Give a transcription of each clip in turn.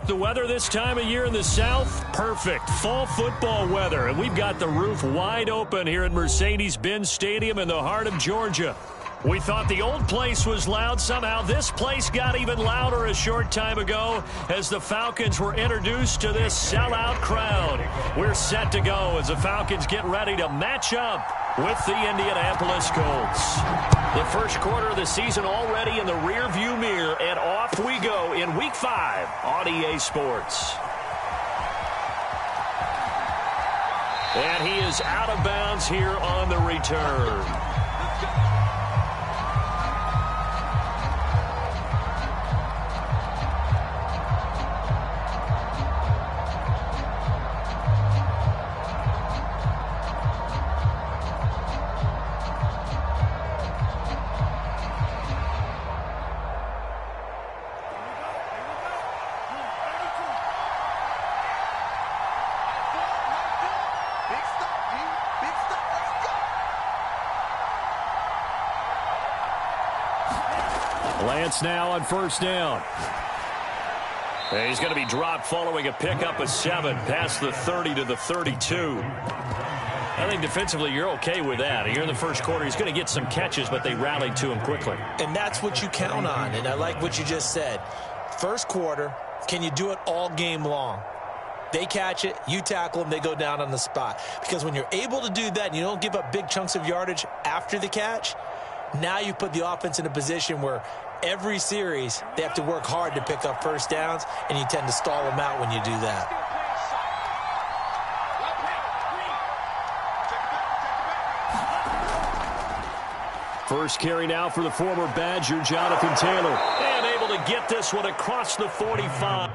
The weather this time of year in the South, perfect. Fall football weather, and we've got the roof wide open here at Mercedes-Benz Stadium in the heart of Georgia. We thought the old place was loud. Somehow this place got even louder a short time ago as the Falcons were introduced to this sellout crowd. We're set to go as the Falcons get ready to match up with the Indianapolis Colts. The first quarter of the season already in the rearview mirror, and off we go in Week 5 on EA Sports. And he is out of bounds here on the return. Lance now on first down. And he's going to be dropped following a pickup of 7 past the 30 to the 32. I think defensively you're okay with that. Here in the first quarter, he's going to get some catches, but they rallied to him quickly. And that's what you count on, and I like what you just said. First quarter, can you do it all game long? They catch it, you tackle them, they go down on the spot. Because when you're able to do that and you don't give up big chunks of yardage after the catch, now you put the offense in a position where every series they have to work hard to pick up first downs, and you tend to stall them out when you do that. First carry now for the former Badger, Jonathan Taylor. And able to get this one across the 45.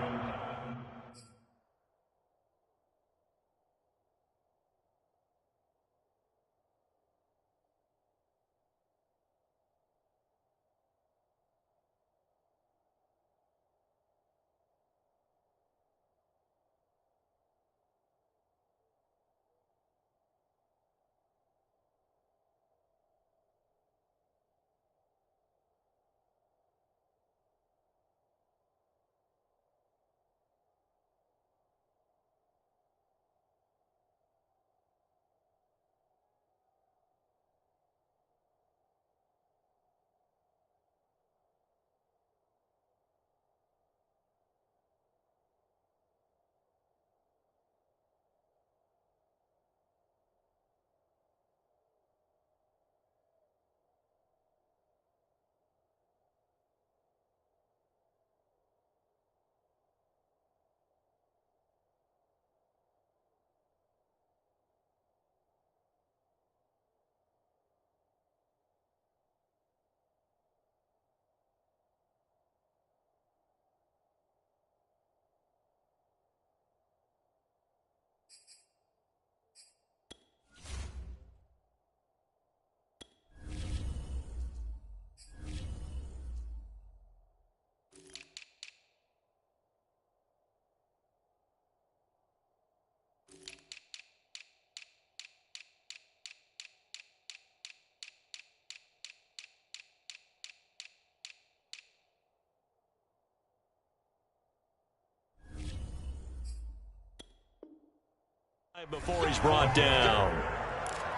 Before he's brought down.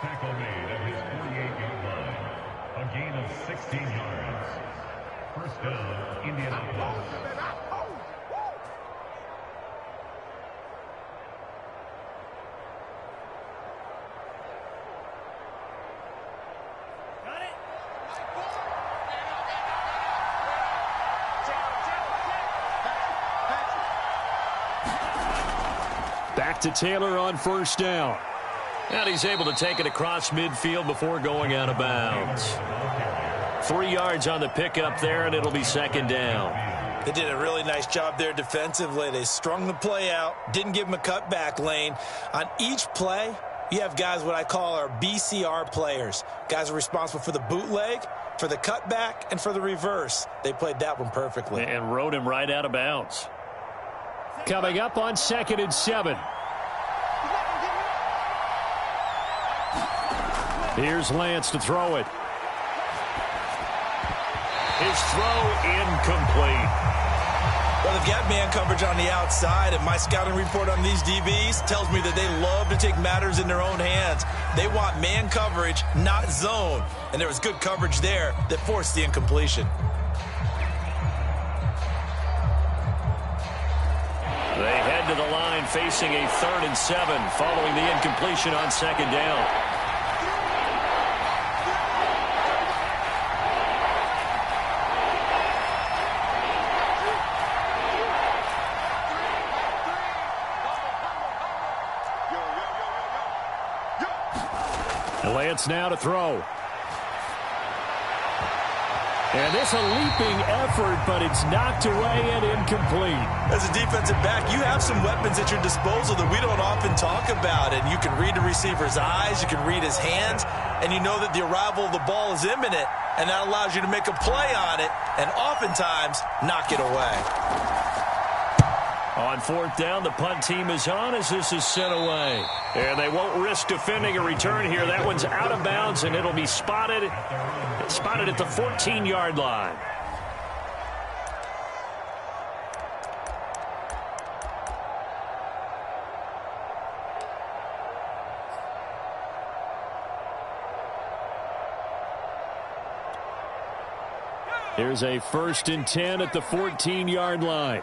Tackle made at his 48-yard line. A gain of 16 yards. First down, Indianapolis. Back to Taylor on first down. And he's able to take it across midfield before going out of bounds. 3 yards on the pickup there, and it'll be second down. They did a really nice job there defensively. They strung the play out, didn't give him a cutback lane. On each play, you have guys what I call our BCR players. Guys are responsible for the bootleg, for the cutback, and for the reverse. They played that one perfectly. And rode him right out of bounds. Coming up on 2nd and 7. Here's Lance to throw it. His throw incomplete. Well, they've got man coverage on the outside, and my scouting report on these DBs tells me that they love to take matters in their own hands. They want man coverage, not zone. And there was good coverage there that forced the incompletion. They head to the line facing a 3rd and 7 following the incompletion on 2nd down. Lance now to throw. And this a leaping effort, but it's knocked away and incomplete. As a defensive back, you have some weapons at your disposal that we don't often talk about. And you can read the receiver's eyes, you can read his hands, and you know that the arrival of the ball is imminent. And that allows you to make a play on it and oftentimes knock it away. On 4th down, the punt team is on as this is sent away. And they won't risk defending a return here. That one's out of bounds, and it'll be spotted at the 14-yard line. Here's a 1st and 10 at the 14-yard line.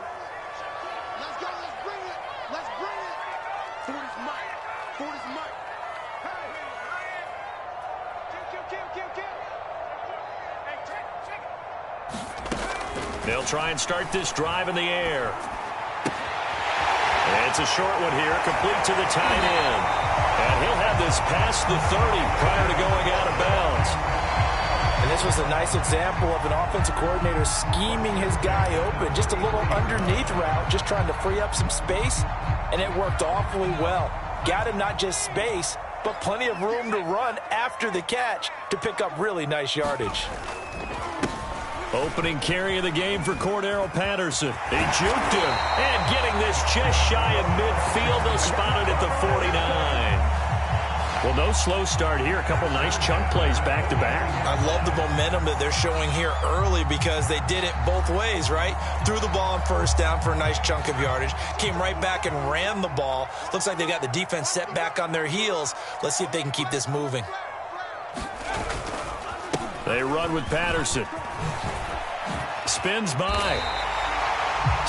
They'll try and start this drive in the air. It's a short one here, complete to the tight end. And he'll have this past the 30 prior to going out of bounds. And this was a nice example of an offensive coordinator scheming his guy open. Just a little underneath route, just trying to free up some space. And it worked awfully well. Got him not just space, but plenty of room to run after the catch to pick up really nice yardage. Opening carry of the game for Cordero Patterson. He juked him. And getting this just shy of midfield. They'll spot it at the 49. Well, no slow start here. A couple nice chunk plays back-to-back. I love the momentum that they're showing here early because they did it both ways, right? Threw the ball on 1st down for a nice chunk of yardage. Came right back and ran the ball. Looks like they got the defense set back on their heels. Let's see if they can keep this moving. They run with Patterson. Spins by.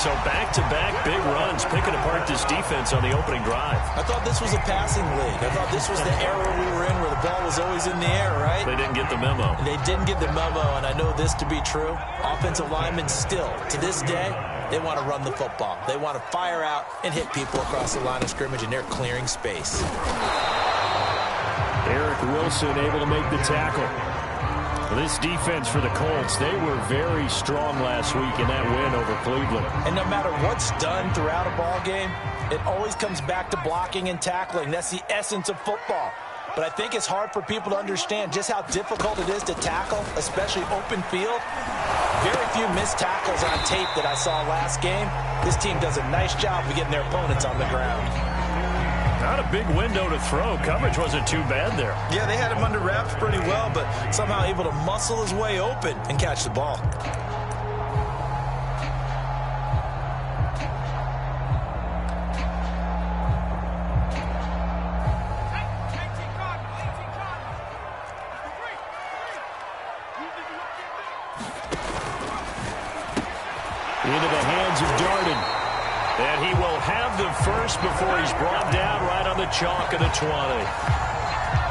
So back-to-back big runs, picking apart this defense on the opening drive. I thought this was a passing league. I thought this was the era we were in where the ball was always in the air, right? They didn't get the memo. They didn't get the memo, and I know this to be true. Offensive linemen still, to this day, they want to run the football. They want to fire out and hit people across the line of scrimmage, and they're clearing space. Eric Wilson able to make the tackle. This defense for the Colts, they were very strong last week in that win over Cleveland. And no matter what's done throughout a ball game, it always comes back to blocking and tackling. That's the essence of football. But I think it's hard for people to understand just how difficult it is to tackle, especially open field. Very few missed tackles on tape that I saw last game. This team does a nice job of getting their opponents on the ground. Not a big window to throw. Coverage wasn't too bad there. Yeah, they had him under wraps pretty well, but somehow able to muscle his way open and catch the ball. Into the hands of Darden. And he will have the first before he's brought down right on the chalk of the 20.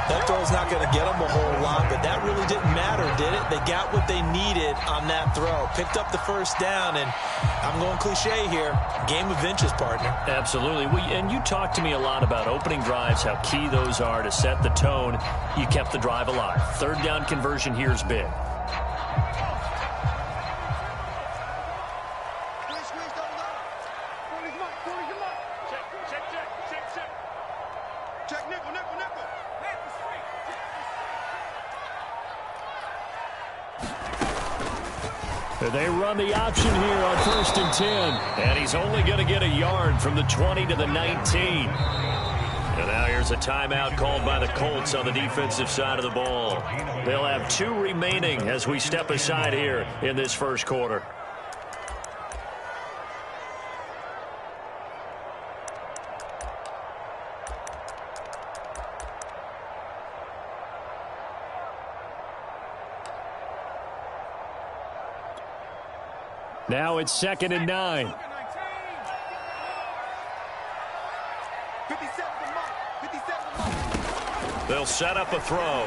That throw's not going to get them a whole lot, but that really didn't matter, did it? They got what they needed on that throw. Picked up the 1st down, and I'm going cliche here. Game of inches, partner. Absolutely. And you talked to me a lot about opening drives, how key those are to set the tone. You kept the drive alive. 3rd down conversion here is big. They run the option here on 1st and 10. And he's only going to get a yard from the 20 to the 19. And now here's a timeout called by the Colts on the defensive side of the ball. They'll have 2 remaining as we step aside here in this 1st quarter. Now it's 2nd and 9. They'll set up a throw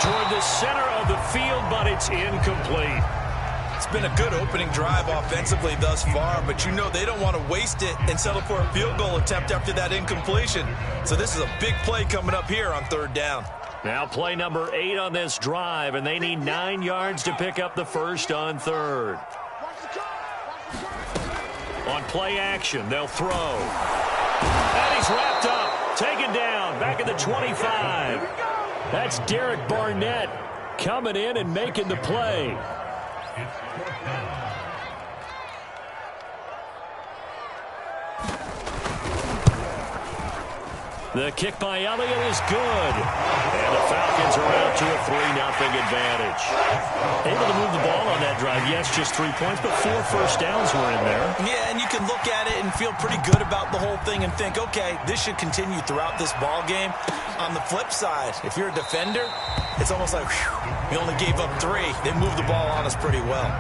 toward the center of the field, but it's incomplete. It's been a good opening drive offensively thus far, but you know they don't want to waste it and settle for a field goal attempt after that incompletion. So this is a big play coming up here on 3rd down. Now play number 8 on this drive, and they need 9 yards to pick up the first on 3rd. On play action, they'll throw. And he's wrapped up, taken down, back at the 25. That's Derek Barnett coming in and making the play. It's 4th down. The kick by Elliott is good. And the Falcons are out to a 3-0 advantage. Able to move the ball on that drive. Yes, just 3 points, but 4 first downs were in there. Yeah, and you can look at it and feel pretty good about the whole thing and think, okay, this should continue throughout this ball game. On the flip side, if you're a defender, it's almost like, whew, we only gave up 3. They moved the ball on us pretty well.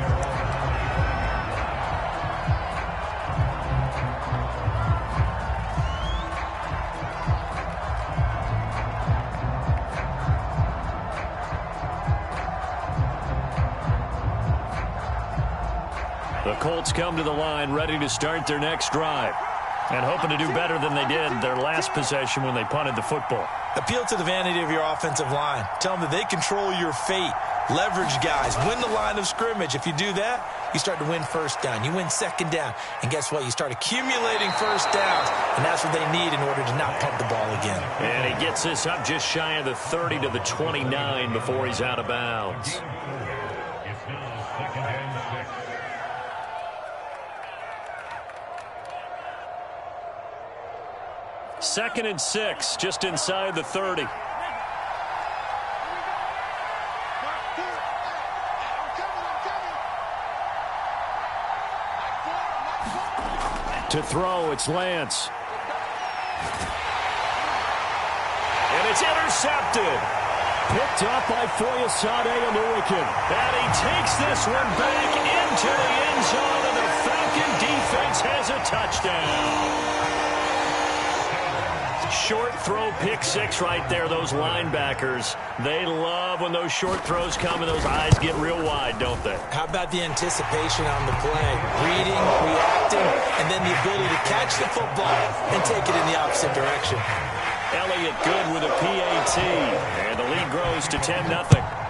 The Colts come to the line ready to start their next drive and hoping to do better than they did their last possession when they punted the football. Appeal to the vanity of your offensive line. Tell them that they control your fate. Leverage guys. Win the line of scrimmage. If you do that, you start to win first down. You win second down. And guess what? You start accumulating first downs. And that's what they need in order to not punt the ball again. And he gets this up just shy of the 30 to the 29 before he's out of bounds. It's now 2nd and 6. Second and 6, just inside the 30. To throw, it's Lance. And it's intercepted. Picked up by Foyesade and Lurican. And he takes this one back into the end zone, and the Falcon defense has a touchdown. Short throw, pick 6 right there. Those linebackers, they love when those short throws come and those eyes get real wide, don't they? How about the anticipation on the play? Reading, reacting, and then the ability to catch the football and take it in the opposite direction. Elliott good with a PAT, and the lead grows to 10-0.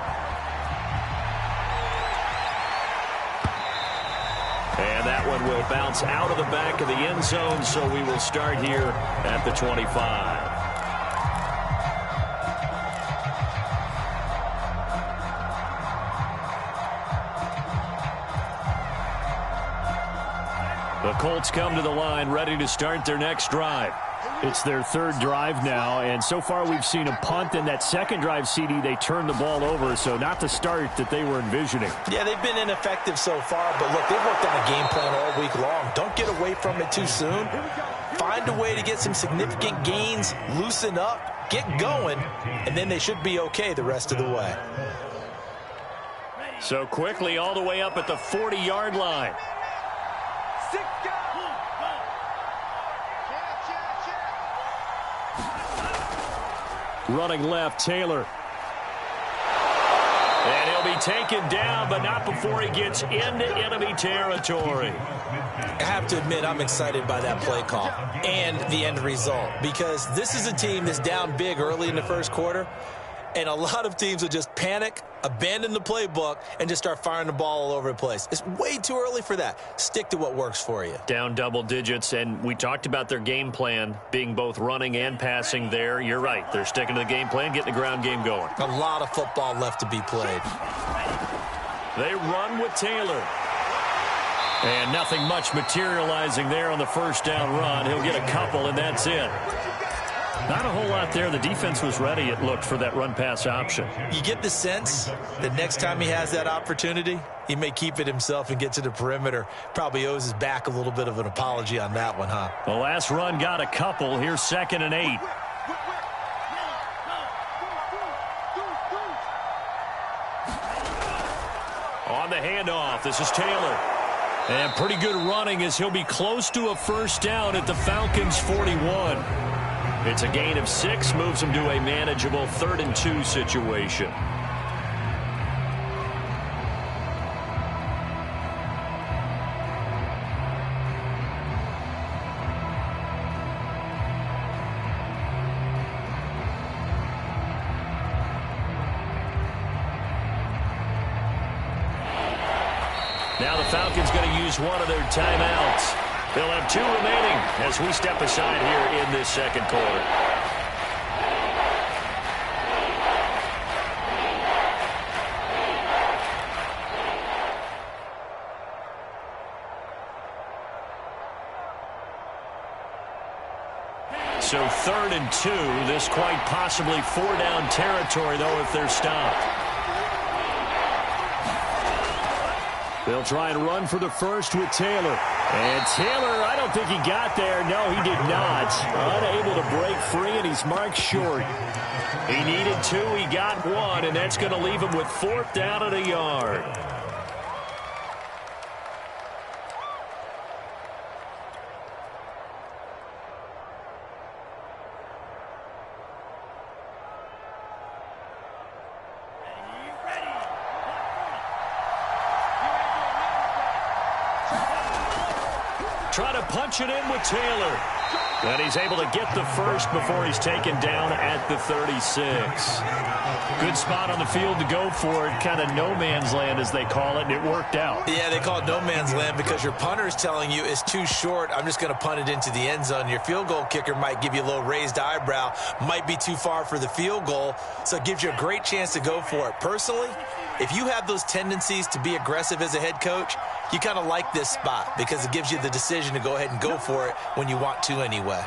And that one will bounce out of the back of the end zone, so we will start here at the 25. The Colts come to the line ready to start their next drive. It's their 3rd drive now, and so far we've seen a punt. In that second drive, CD, they turned the ball over, so not the start that they were envisioning. Yeah, they've been ineffective so far, but look, they've worked on a game plan all week long. Don't get away from it too soon. Find a way to get some significant gains, loosen up, get going, and then they should be okay the rest of the way. So quickly all the way up at the 40-yard line. Running left, Taylor. And he'll be taken down, but not before he gets into enemy territory. I have to admit, I'm excited by that play call and the end result, because this is a team that's down big early in the first quarter, and a lot of teams will just panic, abandon the playbook, and just start firing the ball all over the place. It's way too early for that. Stick to what works for you. Down double digits, and we talked about their game plan being both running and passing there. You're right. They're sticking to the game plan, getting the ground game going. A lot of football left to be played. They run with Taylor. And nothing much materializing there on the first down run. He'll get a couple, and that's it. Not a whole lot there. The defense was ready, it looked, for that run-pass option. You get the sense that next time he has that opportunity, he may keep it himself and get to the perimeter. Probably owes his back a little bit of an apology on that one, huh? The last run got a couple. Here's 2nd and 8. On the handoff, this is Taylor. And pretty good running as he'll be close to a first down at the Falcons' 41. It's a gain of 6, moves them to a manageable 3rd and 2 situation. Now the Falcons going to use one of their timeouts. They'll have 2 remaining as we step aside here in this second quarter. So 3rd and 2, this quite possibly 4-down territory, though, if they're stopped. They'll try and run for the first with Taylor. And Taylor, I don't think he got there. No, he did not. Unable to break free, and he's marked short. He needed 2. He got 1, and that's going to leave him with 4th down and a yard. Try to punch it in with Taylor. And he's able to get the first before he's taken down at the 36. Good spot on the field to go for it. Kind of no man's land, as they call it, and it worked out. Yeah, they call it no man's land because your punter is telling you it's too short. I'm just going to punt it into the end zone. Your field goal kicker might give you a little raised eyebrow. Might be too far for the field goal, so it gives you a great chance to go for it. Personally, if you have those tendencies to be aggressive as a head coach, you kind of like this spot because it gives you the decision to go ahead and go for it when you want to anyway.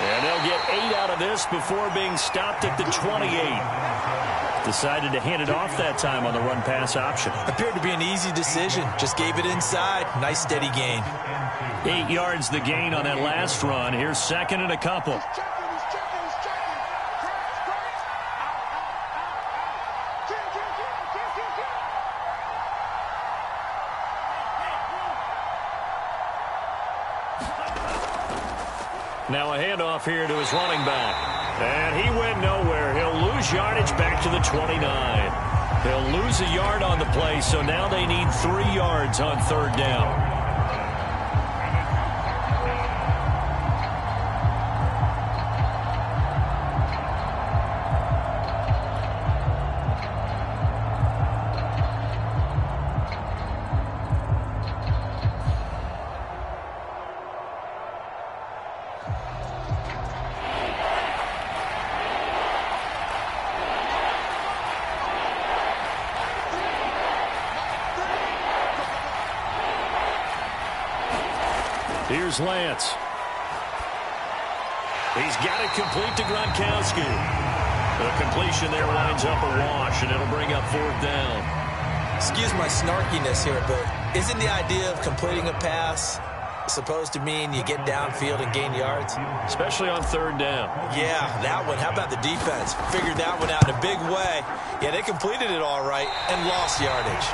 And they'll get 8 out of this before being stopped at the 28. Decided to hand it off that time on the run-pass option. Appeared to be an easy decision. Just gave it inside. Nice, steady gain. 8 yards the gain on that last run. Here's 2nd and a couple. Now a handoff here to his running back. And he went nowhere. He'll lose yardage back to the 29. He'll lose a yard on the play, so now they need 3 yards on 3rd down. Here's Lance. He's got it complete to Gronkowski. The completion there winds up a wash, and it'll bring up 4th down. Excuse my snarkiness here, but isn't the idea of completing a pass supposed to mean you get downfield and gain yards? Especially on 3rd down. Yeah, that one. How about the defense? Figured that one out in a big way. Yeah, they completed it all right and lost yardage.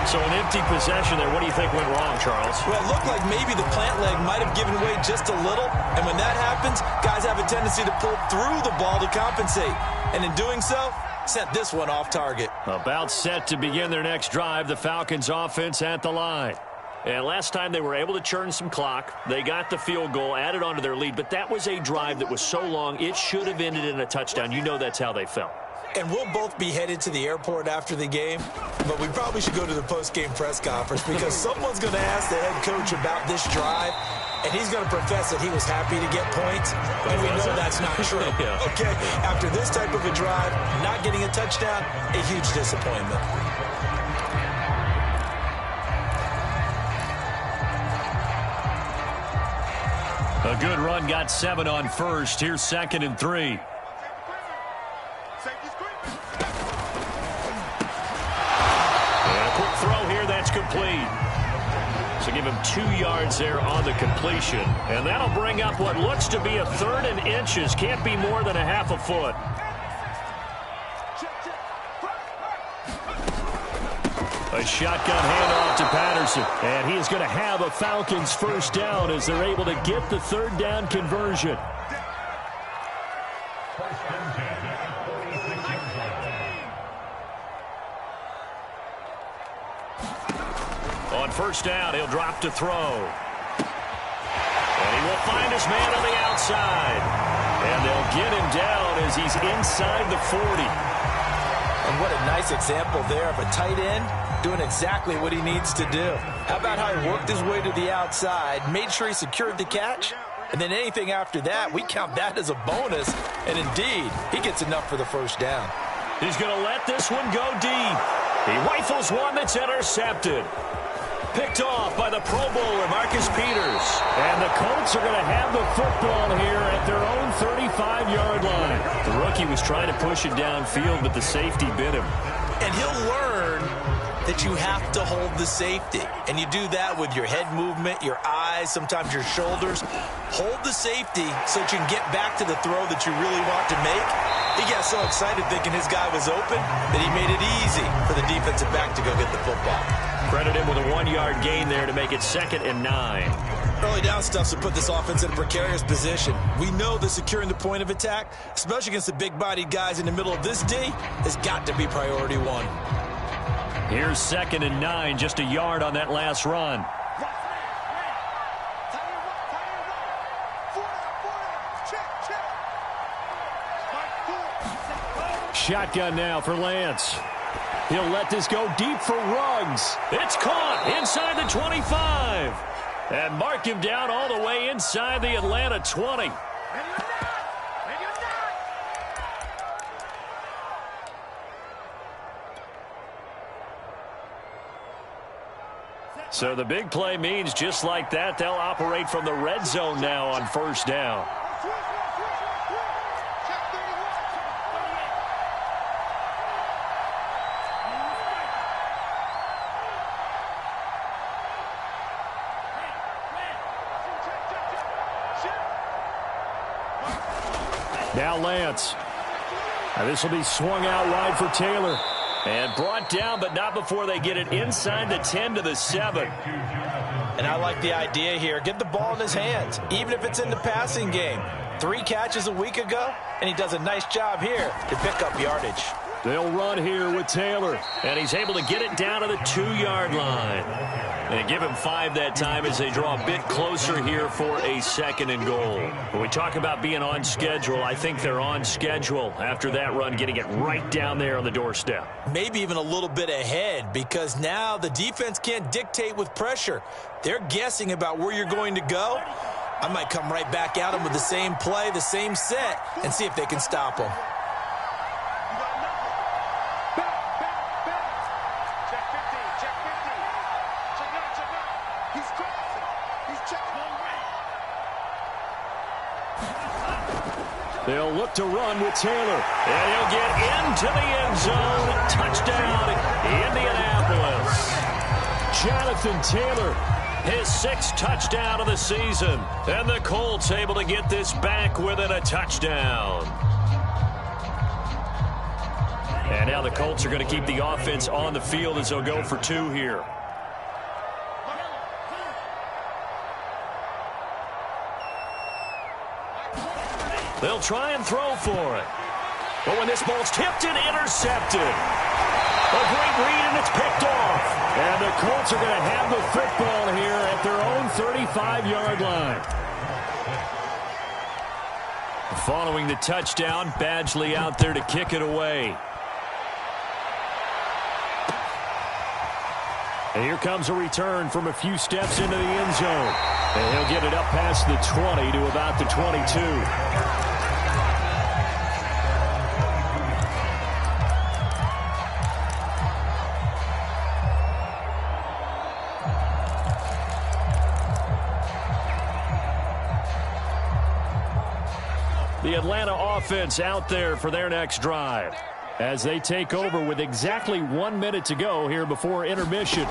So an empty possession there. What do you think went wrong, Charles? Well, it looked like maybe the plant leg might have given way just a little. And when that happens, guys have a tendency to pull through the ball to compensate. And in doing so, sent this one off target. About set to begin their next drive, the Falcons offense at the line. And last time they were able to churn some clock. They got the field goal, added on to their lead. But that was a drive that was so long, it should have ended in a touchdown. You know that's how they felt. And we'll both be headed to the airport after the game, but we probably should go to the post-game press conference because someone's going to ask the head coach about this drive, and he's going to profess that he was happy to get points, and we know that's not true. Okay, after this type of a drive, not getting a touchdown, a huge disappointment. A good run, got 7 on first. Here's 2nd and 3. Complete. So give him 2 yards there on the completion. And that'll bring up what looks to be a 3rd and inches. Can't be more than a half a foot. A shotgun handoff to Patterson. And he is going to have a Falcons first down as they're able to get the 3rd down conversion. On first down, he'll drop to throw. And he will find his man on the outside. And they'll get him down as he's inside the 40. And what a nice example there of a tight end doing exactly what he needs to do. How about how he worked his way to the outside, made sure he secured the catch, and then anything after that, we count that as a bonus. And indeed, he gets enough for the first down. He's going to let this one go deep. He rifles one that's intercepted. Picked off by the Pro Bowler, Marcus Peters. And the Colts are going to have the football here at their own 35-yard line. The rookie was trying to push it downfield, but the safety bit him. And he'll learn that you have to hold the safety. And you do that with your head movement, your eyes, sometimes your shoulders. Hold the safety so that you can get back to the throw that you really want to make. He got so excited thinking his guy was open that he made it easy for the defensive back to go get the football. Credit him with a 1-yard gain there to make it 2nd and 9. Early down stuff to put this offense in a precarious position. We know that securing the point of attack, especially against the big-bodied guys in the middle of this D, has got to be priority 1. Here's 2nd and 9, just a yard on that last run. Shotgun now for Lance. He'll let this go deep for Ruggs. It's caught inside the 25. And mark him down all the way inside the Atlanta 20. So the big play means just like that, they'll operate from the red zone now on first down. Now Lance. Now this will be swung out wide for Taylor. And brought down, but not before they get it inside the 10 to the 7. And I like the idea here. Get the ball in his hands, even if it's in the passing game. 3 catches a week ago, and he does a nice job here to pick up yardage. They'll run here with Taylor, and he's able to get it down to the 2-yard line. And give him 5 that time as they draw a bit closer here for a 2nd and goal. When we talk about being on schedule, I think they're on schedule after that run, getting it right down there on the doorstep. Maybe even a little bit ahead, because now the defense can't dictate with pressure. They're guessing about where you're going to go. I might come right back at them with the same play, the same set, and see if they can stop them. They'll look to run with Taylor. And he'll get into the end zone. Touchdown, Indianapolis. Jonathan Taylor, his 6th touchdown of the season. And the Colts able to get this back within a touchdown. And now the Colts are going to keep the offense on the field as they'll go for 2 here. They'll try and throw for it. But when this ball's tipped and intercepted. A great read, and it's picked off. And the Colts are going to have the football here at their own 35-yard line. Following the touchdown, Badgley out there to kick it away. And here comes a return from a few steps into the end zone. And he'll get it up past the 20 to about the 22. The Atlanta offense out there for their next drive as they take over with exactly 1 minute to go here before intermission.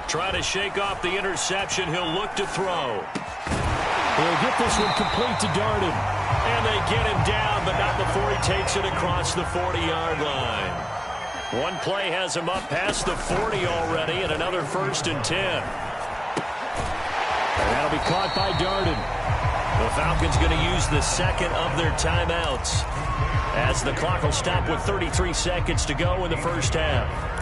Trying to shake off the interception. He'll look to throw. He'll get this one complete to Darden. And they get him down, but not before he takes it across the 40-yard line. One play has him up past the 40 already, and another 1st and 10. And that'll be caught by Darden. The Falcons going to use the second of their timeouts, as the clock will stop with 33 seconds to go in the first half.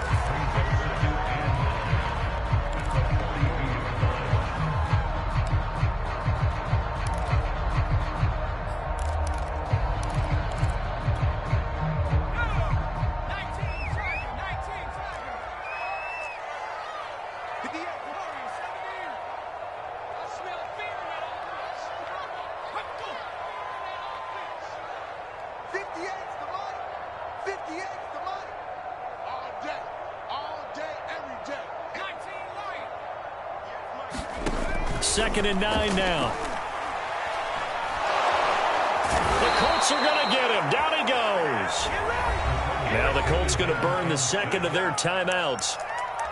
Second and 9 now. The Colts are going to get him. Down he goes. Now the Colts going to burn the second of their timeouts,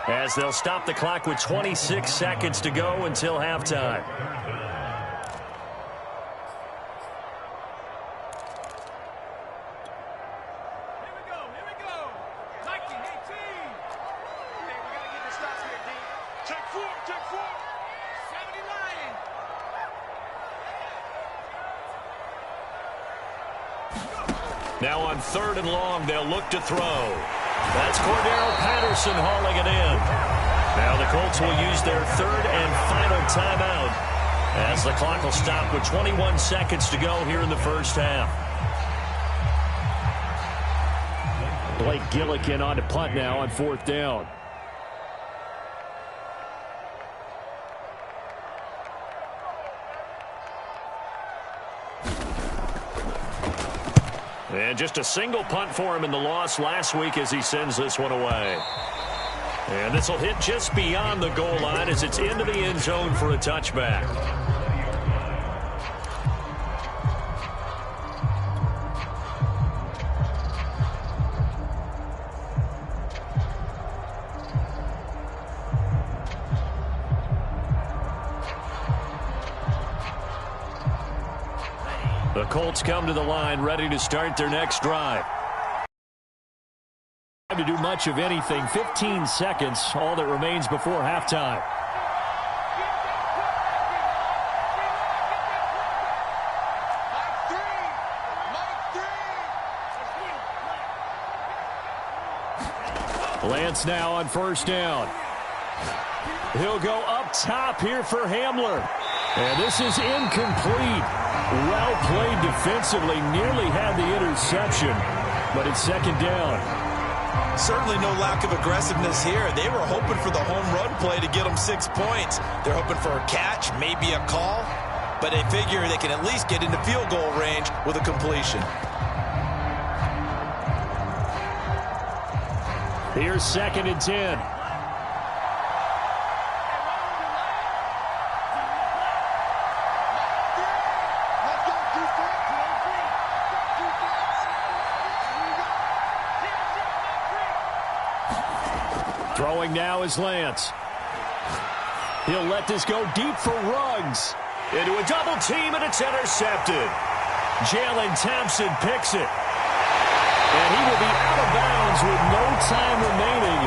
as they'll stop the clock with 26 seconds to go until halftime. Now on 3rd and long, they'll look to throw. That's Cordero Patterson hauling it in. Now the Colts will use their 3rd and final timeout, as the clock will stop with 21 seconds to go here in the first half. Blake Gillikin on to punt now on 4th down. And just a single punt for him in the loss last week as he sends this one away. And this will hit just beyond the goal line as it's into the end zone for a touchback. The Colts come to the line ready to start their next drive. To do much of anything. 15 seconds, all that remains before halftime. Lance now on 1st down. He'll go up top here for Hamler. And this is incomplete. Well played defensively. Nearly had the interception, but it's 2nd down. Certainly no lack of aggressiveness here. They were hoping for the home run play to get them 6 points. They're hoping for a catch, maybe a call, but they figure they can at least get into field goal range with a completion. Here's 2nd and 10. Throwing now is Lance. He'll let this go deep for Ruggs. Into a double team, and it's intercepted. Jalen Thompson picks it. And he will be out of bounds with no time remaining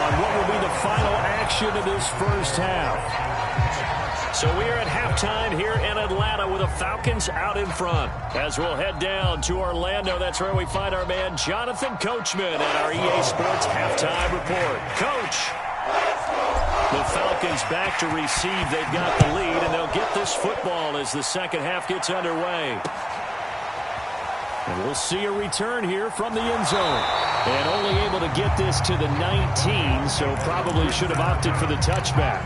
on what will be the final action of this first half. So we are at halftime here in Atlanta with the Falcons out in front. As we'll head down to Orlando, that's where we find our man Jonathan Coachman at our EA Sports Halftime Report. Coach, the Falcons back to receive. They've got the lead, and they'll get this football as the second half gets underway. And we'll see a return here from the end zone. And only able to get this to the 19, so probably should have opted for the touchback.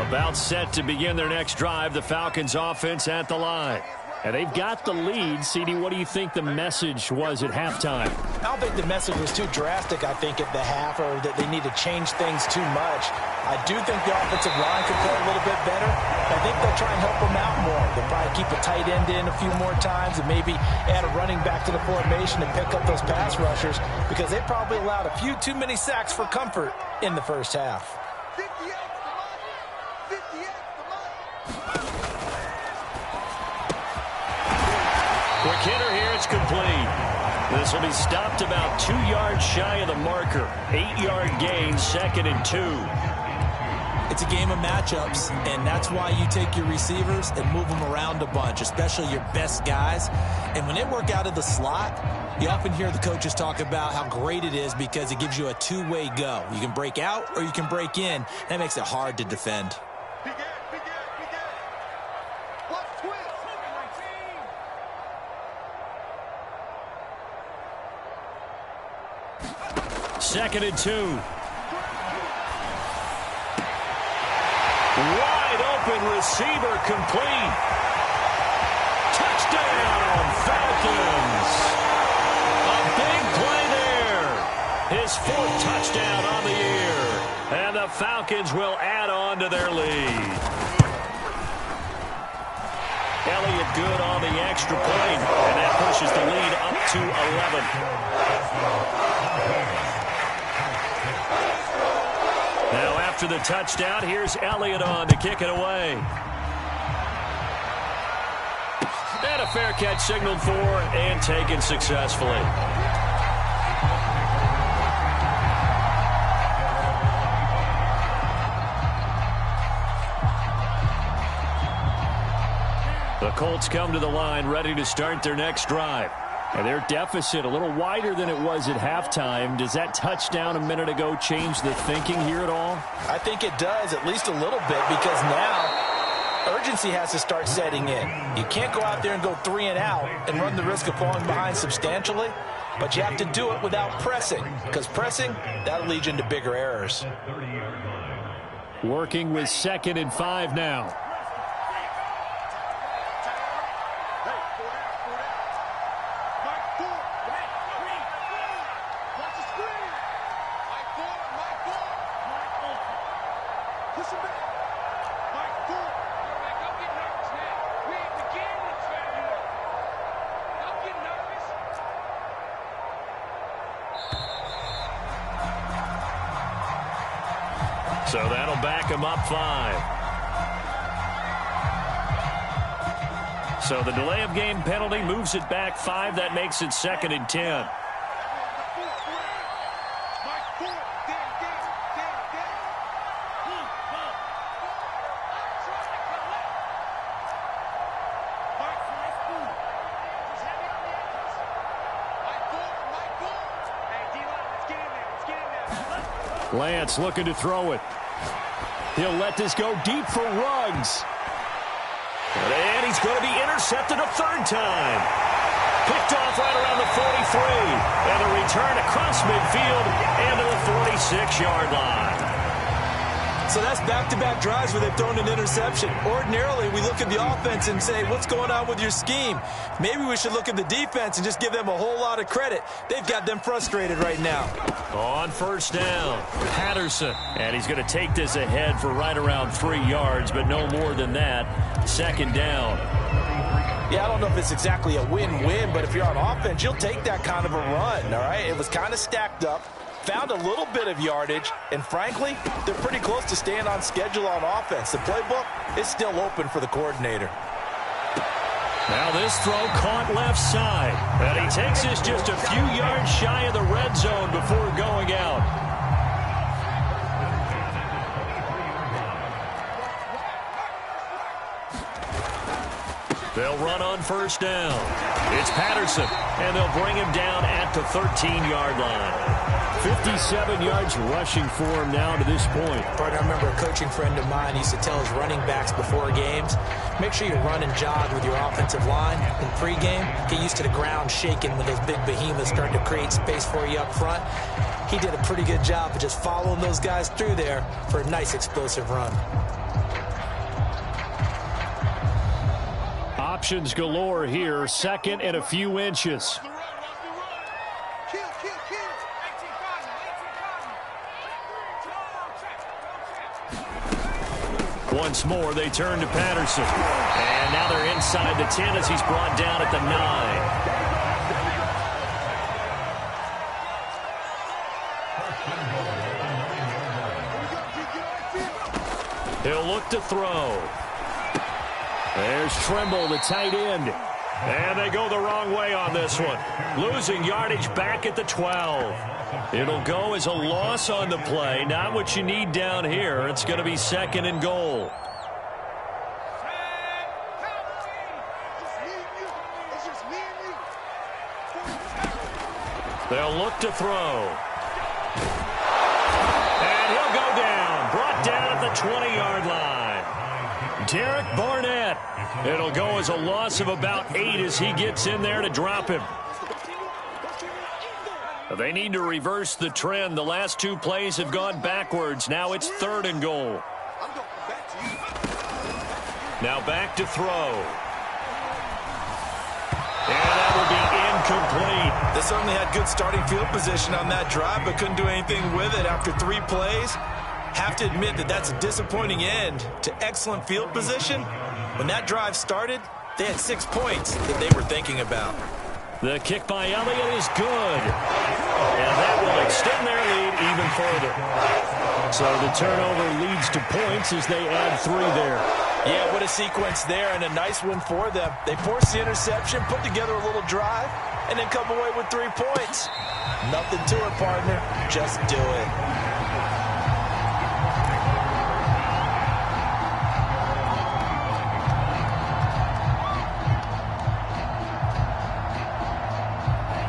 About set to begin their next drive, the Falcons offense at the line. And they've got the lead. CD, what do you think the message was at halftime? I don't think the message was too drastic, I think, at the half, or that they need to change things too much. I do think the offensive line could play a little bit better. I think they'll try and help them out more. They'll probably keep a tight end in a few more times and maybe add a running back to the formation and pick up those pass rushers, because they probably allowed a few too many sacks for comfort in the first half. Quick hitter here, it's complete. This will be stopped about 2 yards shy of the marker. 8-yard gain, 2nd and 2. It's a game of matchups, and that's why you take your receivers and move them around a bunch, especially your best guys. And when they work out of the slot, you often hear the coaches talk about how great it is because it gives you a two-way go. You can break out or you can break in. That makes it hard to defend. Second and 2. Wide open receiver complete. Touchdown, Falcons. A big play there. His 4th touchdown on the year. And the Falcons will add on to their lead. Elliott good on the extra point. And that pushes the lead up to 11. Now after the touchdown, here's Elliott on to kick it away. And a fair catch signaled for and taken successfully. The Colts come to the line ready to start their next drive. And their deficit a little wider than it was at halftime. Does that touchdown a minute ago change the thinking here at all? I think it does, at least a little bit, because now urgency has to start setting in. You can't go out there and go 3 and out and run the risk of falling behind substantially, but you have to do it without pressing, because pressing, that'll lead you into bigger errors. Working with 2nd and 5 now. So that'll back him up 5. So the delay of game penalty moves it back 5. That makes it 2nd and 10. Lance looking to throw it. He'll let this go deep for Ruggs. And he's going to be intercepted a 3rd time. Picked off right around the 43. And a return across midfield and to the 46-yard line. So that's back-to-back drives where they've thrown an interception. Ordinarily, we look at the offense and say, what's going on with your scheme? Maybe we should look at the defense and just give them a whole lot of credit. They've got them frustrated right now. On 1st down, Patterson. And he's going to take this ahead for right around 3 yards, but no more than that. 2nd down. Yeah, I don't know if it's exactly a win-win, but if you're on offense, you'll take that kind of a run, all right? It was kind of stacked up. Found a little bit of yardage, and frankly, they're pretty close to staying on schedule on offense. The playbook is still open for the coordinator. Now this throw caught left side, and he takes this just a few yards shy of the red zone before going out. They'll run on 1st down. It's Patterson, and they'll bring him down at the 13-yard line. 57 yards rushing for him now to this point. But I remember a coaching friend of mine used to tell his running backs before games, make sure you run and jog with your offensive line in pregame. Get used to the ground shaking when those big behemoths start to create space for you up front. He did a pretty good job of just following those guys through there for a nice explosive run. options galore here. Second and a few inches. Once more, they turn to Patterson. And now they're inside the 10 as he's brought down at the 9. He'll look to throw. There's Trimble, the tight end. And they go the wrong way on this one. Losing yardage back at the 12. It'll go as a loss on the play. Not what you need down here. It's going to be second and goal. They'll look to throw. And he'll go down. Brought down at the 20-yard line. Derek Barnett. It'll go as a loss of about 8 as he gets in there to drop him. They need to reverse the trend. The last 2 plays have gone backwards. Now it's third and goal. Now back to throw. And that will be incomplete. They certainly had good starting field position on that drive, but couldn't do anything with it after 3 plays. Have to admit that that's a disappointing end to excellent field position. When that drive started, they had 6 points that they were thinking about. The kick by Elliott is good. And that will extend their lead even further. So the turnover leads to points as they add 3 there. Yeah, what a sequence there, and a nice one for them. They forced the interception, put together a little drive, and then come away with 3 points. Nothing to it, partner. Just do it.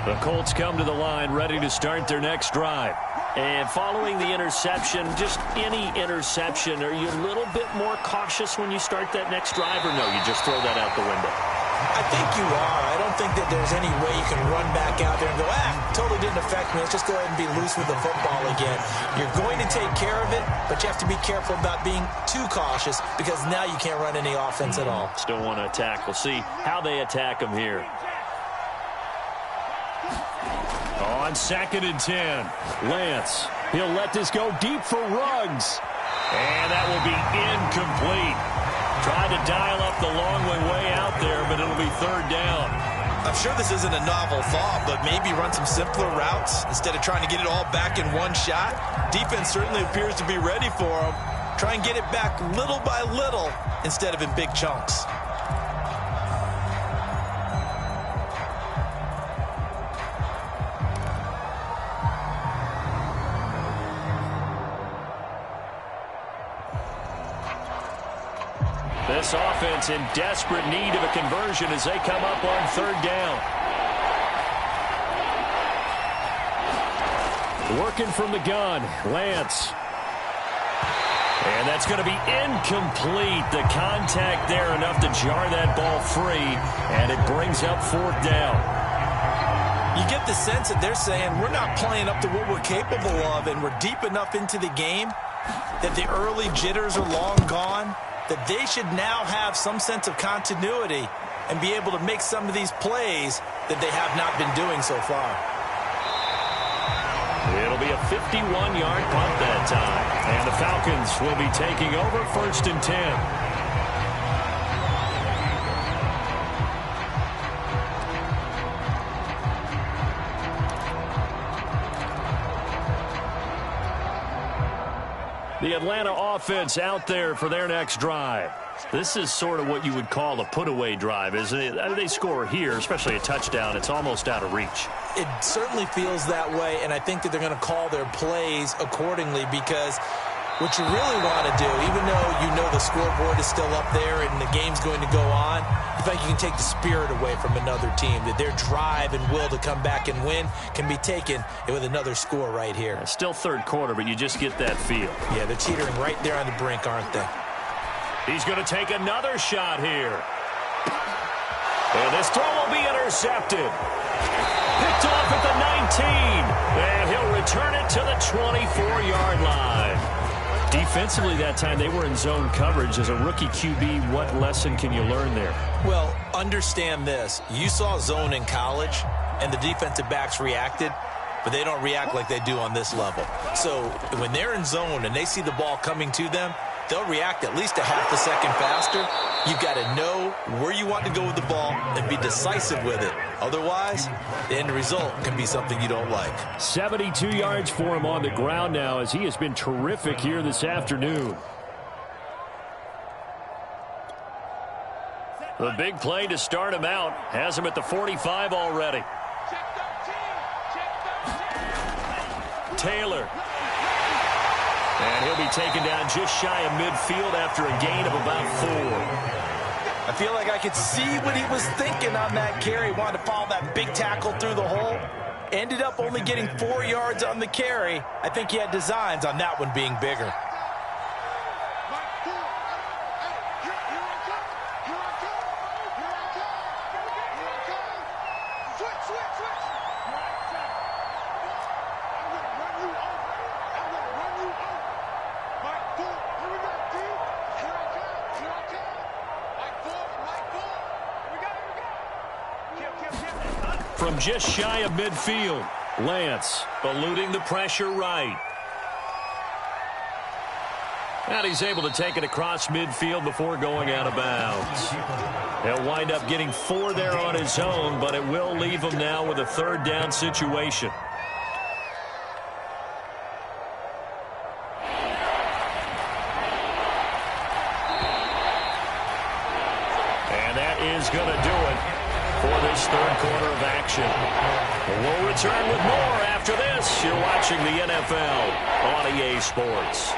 The Colts come to the line ready to start their next drive. And following the interception, just any interception, are you a little bit more cautious when you start that next drive, or no, you just throw that out the window? I think you are. I don't think that there's any way you can run back out there and go, totally didn't affect me. Let's just go ahead and be loose with the football again. You're going to take care of it, but you have to be careful about being too cautious because now you can't run any offense at all. Still want to attack. We'll see how they attack them here. On 2nd and 10, Lance. He'll let this go deep for Ruggs. And that will be incomplete. Tried to dial up the long way out there, but it'll be 3rd down. I'm sure this isn't a novel thought, but maybe run some simpler routes instead of trying to get it all back in one shot. Defense certainly appears to be ready for them. Try and get it back little by little instead of in big chunks. This offense in desperate need of a conversion as they come up on 3rd down. Working from the gun, Lance. And that's going to be incomplete. The contact there enough to jar that ball free, and it brings up 4th down. You get the sense that they're saying we're not playing up to what we're capable of, and we're deep enough into the game that the early jitters are long gone, that they should now have some sense of continuity and be able to make some of these plays that they have not been doing so far. It'll be a 51-yard punt that time. And the Falcons will be taking over 1st and 10. The Atlanta offense out there for their next drive. This is sort of what you would call a put-away drive, isn't it? They score here, especially a touchdown. It's almost out of reach. It certainly feels that way, and I think that they're going to call their plays accordingly because what you really want to do, even though you know the scoreboard is still up there and the game's going to go on, I think you can take the spirit away from another team, that their drive and will to come back and win can be taken with another score right here. Still 3rd quarter, but you just get that feel. Yeah, they're teetering right there on the brink, aren't they? He's going to take another shot here. And this throw will be intercepted. Picked off at the 19. And he'll return it to the 24-yard line. Defensively that time, they were in zone coverage. As a rookie QB, what lesson can you learn there? Well, understand this. You saw zone in college, and the defensive backs reacted, but they don't react like they do on this level. So when they're in zone and they see the ball coming to them, they'll react at least a half a second faster. You've got to know where you want to go with the ball and be decisive with it. Otherwise, the end result can be something you don't like. 72 yards for him on the ground now, as he has been terrific here this afternoon. The big play to start him out has him at the 45 already. Taylor. And he'll be taken down just shy of midfield after a gain of about 4. I feel like I could see what he was thinking on that carry. Wanted to follow that big tackle through the hole. Ended up only getting 4 yards on the carry. I think he had designs on that one being bigger. From just shy of midfield, Lance eluding the pressure right. And he's able to take it across midfield before going out of bounds. He'll wind up getting 4 there on his own, but it will leave him now with a 3rd down situation. And that is going to do it for this 3rd quarter of action. We'll return with more after this. You're watching the NFL on EA Sports.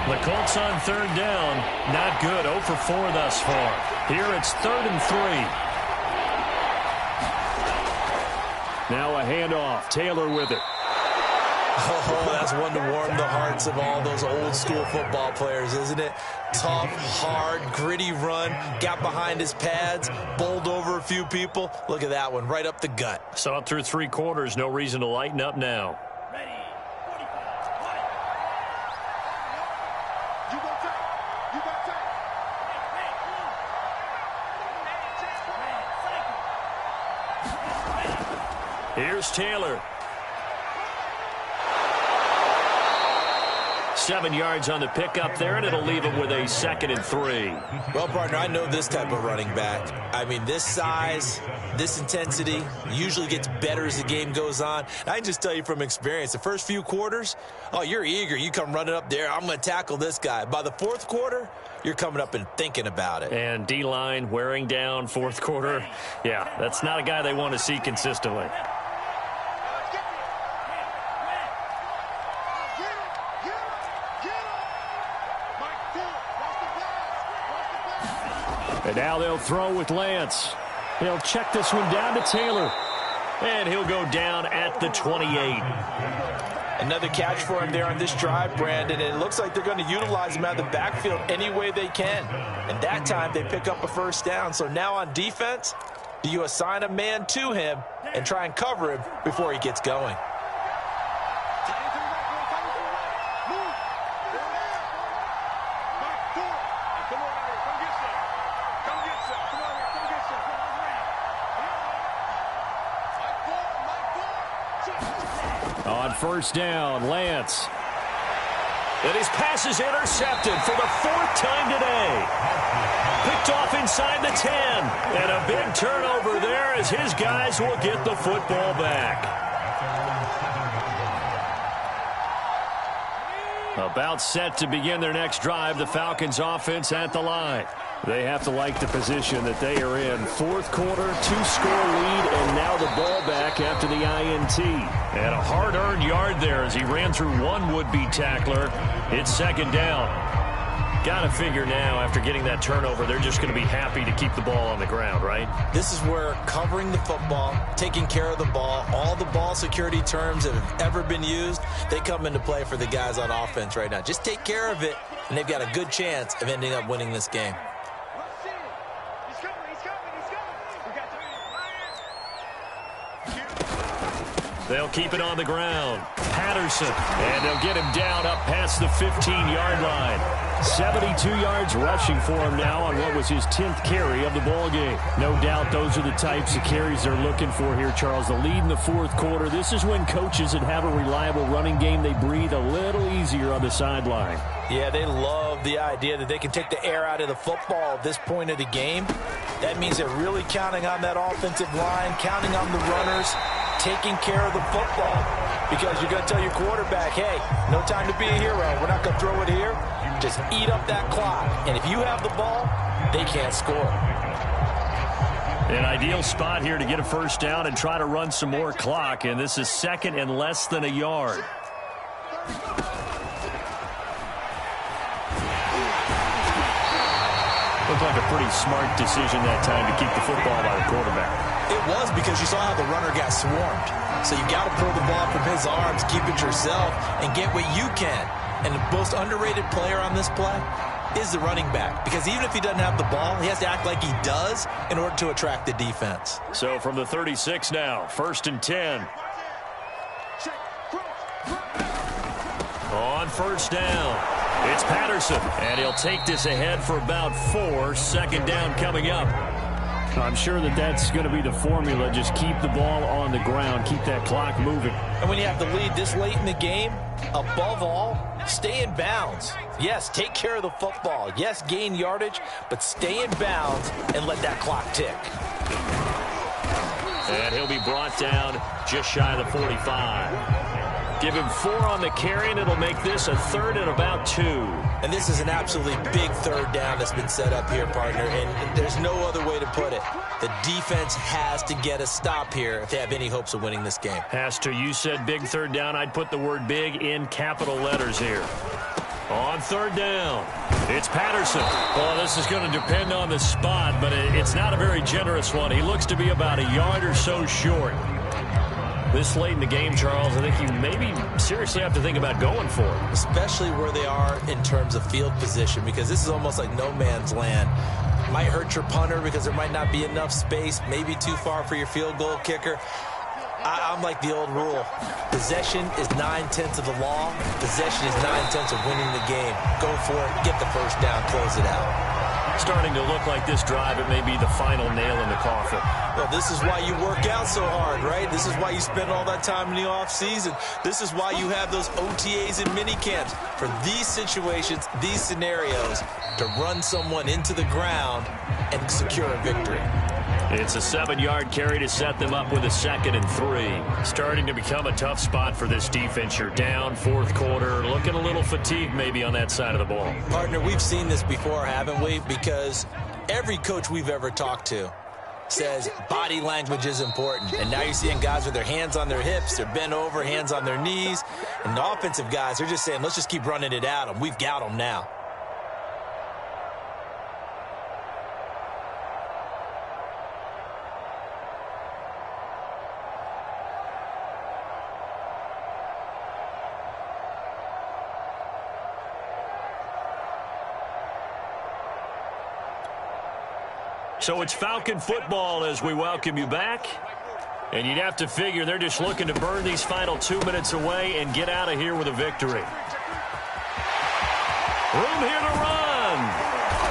The Colts on 3rd down. Not good. 0 for 4 thus far. Here it's 3rd and 3. Now a handoff. Taylor with it. Oh, that's one to warm the hearts of all those old school football players, isn't it? Tough, hard, gritty run. Got behind his pads, bowled over a few people. Look at that one, right up the gut. Saw it through 3 quarters. No reason to lighten up now. Here's Taylor. 7 yards on the pickup there, and it'll leave him with a 2nd and 3. Well, partner, I know this type of running back. I mean, this size, this intensity usually gets better as the game goes on. I can just tell you from experience, the first few quarters, oh, you're eager. You come running up there, I'm going to tackle this guy. By the 4th quarter, you're coming up and thinking about it. And D-line wearing down 4th quarter. Yeah, that's not a guy they want to see consistently. And now they'll throw with Lance. They'll check this one down to Taylor. And he'll go down at the 28. Another catch for him there on this drive, Brandon. And it looks like they're going to utilize him out of the backfield any way they can. And that time they pick up a 1st down. So now on defense, do you assign a man to him and try and cover him before he gets going? On 1st down, Lance. And his pass is intercepted for the 4th time today. Picked off inside the 10. And a big turnover there as his guys will get the football back. About set to begin their next drive, the Falcons offense at the line. They have to like the position that they are in. 4th quarter, 2-score lead, and now the ball back after the INT. And a hard-earned yard there as he ran through one would-be tackler. It's 2nd down. Got to figure now, after getting that turnover, they're just going to be happy to keep the ball on the ground, right? This is where covering the football, taking care of the ball, all the ball security terms that have ever been used, they come into play for the guys on offense right now. Just take care of it, and they've got a good chance of ending up winning this game. They'll keep it on the ground. Patterson, and they'll get him down up past the 15-yard line. 72 yards rushing for him now on what was his 10th carry of the ball game. No doubt those are the types of carries they're looking for here, Charles. The lead in the fourth quarter. This is when coaches that have a reliable running game, they breathe a little easier on the sideline. Yeah, they love the idea that they can take the air out of the football at this point of the game. That means they're really counting on that offensive line, counting on the runners, taking care of the football. Because you're going to tell your quarterback, hey, no time to be a hero. We're not going to throw it here. Just eat up that clock. And if you have the ball, they can't score. An ideal spot here to get a first down and try to run some more clock. And this is second and less than a yard. Looked like a pretty smart decision that time to keep the football by the quarterback. It was, because you saw how the runner got swarmed. So you got to pull the ball from his arms, keep it yourself, and get what you can. And the most underrated player on this play is the running back. Because even if he doesn't have the ball, he has to act like he does in order to attract the defense. So from the 36 now, 1st and 10. On first down, it's Patterson. And he'll take this ahead for about 4. Second down coming up. I'm sure that that's going to be the formula. Just keep the ball on the ground. Keep that clock moving. And when you have the lead this late in the game, above all, stay in bounds. Yes, take care of the football. Yes, gain yardage, but stay in bounds and let that clock tick. And he'll be brought down just shy of the 45. Give him 4 on the carry, and it'll make this a 3rd and about 2. And this is an absolutely big third down that's been set up here, partner, and there's no other way to put it. The defense has to get a stop here if they have any hopes of winning this game. Has to. You said big third down. I'd put the word big in capital letters here. On third down, it's Patterson. Well, this is going to depend on the spot, but it's not a very generous one. He looks to be about a yard or so short. This late in the game, Charles, I think you maybe seriously have to think about going for it. Especially where they are in terms of field position, because this is almost like no man's land. Might hurt your punter because there might not be enough space, maybe too far for your field goal kicker. I'm like the old rule. Possession is 9/10 of the law. Possession is 9/10 of winning the game. Go for it, get the first down, close it out. Starting to look like this drive, it may be the final nail in the coffin. Well, this is why you work out so hard, right? This is why you spend all that time in the offseason. This is why you have those OTAs and mini camps. For these situations, these scenarios, to run someone into the ground and secure a victory. It's a 7-yard carry to set them up with a 2nd and 3. Starting to become a tough spot for this defense. You're down, fourth quarter, looking a little fatigued maybe on that side of the ball. Partner, we've seen this before, haven't we? Because every coach we've ever talked to says body language is important. And now you're seeing guys with their hands on their hips, they're bent over, hands on their knees. And the offensive guys, they're just saying, let's just keep running it at them. We've got them now. So it's Falcon football as we welcome you back. And you'd have to figure they're just looking to burn these final 2 minutes away and get out of here with a victory. Room here to run.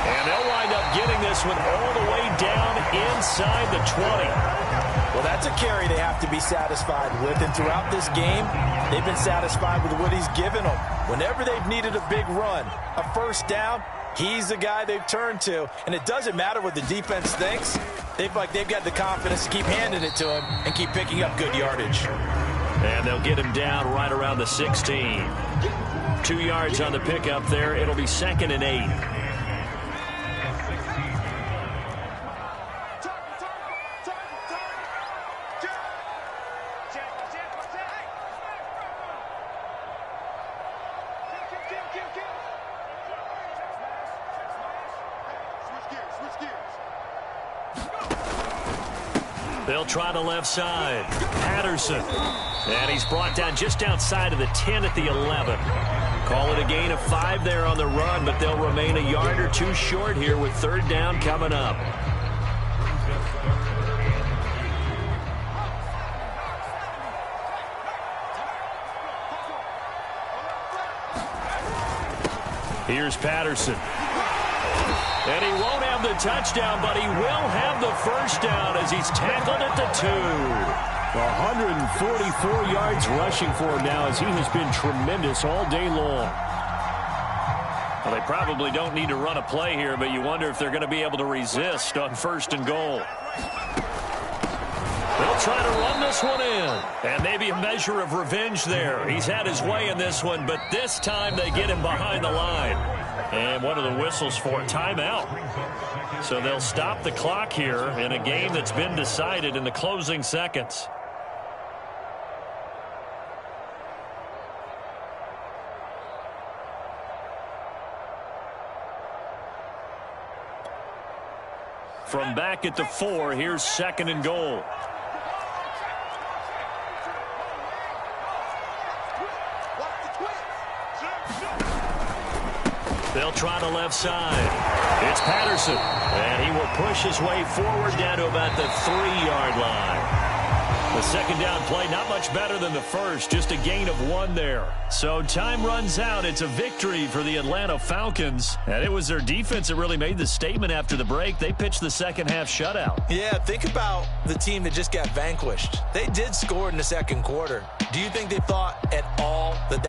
And they'll wind up getting this one all the way down inside the 20. Well, that's a carry they have to be satisfied with. And throughout this game, they've been satisfied with what he's given them. Whenever they've needed a big run, a first down, he's the guy they've turned to. And it doesn't matter what the defense thinks. They've got the confidence to keep handing it to him and keep picking up good yardage. And they'll get him down right around the 16. 2 yards on the pickup there. It'll be 2nd and 8. They'll try the left side. Patterson. And he's brought down just outside of the 10 at the 11. Call it a gain of 5 there on the run, but they'll remain a yard or two short here with third down coming up. Here's Patterson. And he won't have the touchdown, but he will have the first down as he's tackled at the 2. 144 yards rushing for him now as he has been tremendous all day long. Well, they probably don't need to run a play here, but you wonder if they're going to be able to resist on 1st and goal. They'll try to run this one in. And maybe a measure of revenge there. He's had his way in this one, but this time they get him behind the line. And what are the whistles for? Timeout. So they'll stop the clock here in a game that's been decided in the closing seconds. From back at the 4, here's 2nd and goal. They'll try the left side. It's Patterson. And he will push his way forward down to about the 3-yard line. The 2nd down play, not much better than the first, just a gain of 1 there. So time runs out. It's a victory for the Atlanta Falcons. And it was their defense that really made the statement after the break. They pitched the second half shutout. Yeah, think about the team that just got vanquished. They did score in the 2nd quarter. Do you think they thought at all that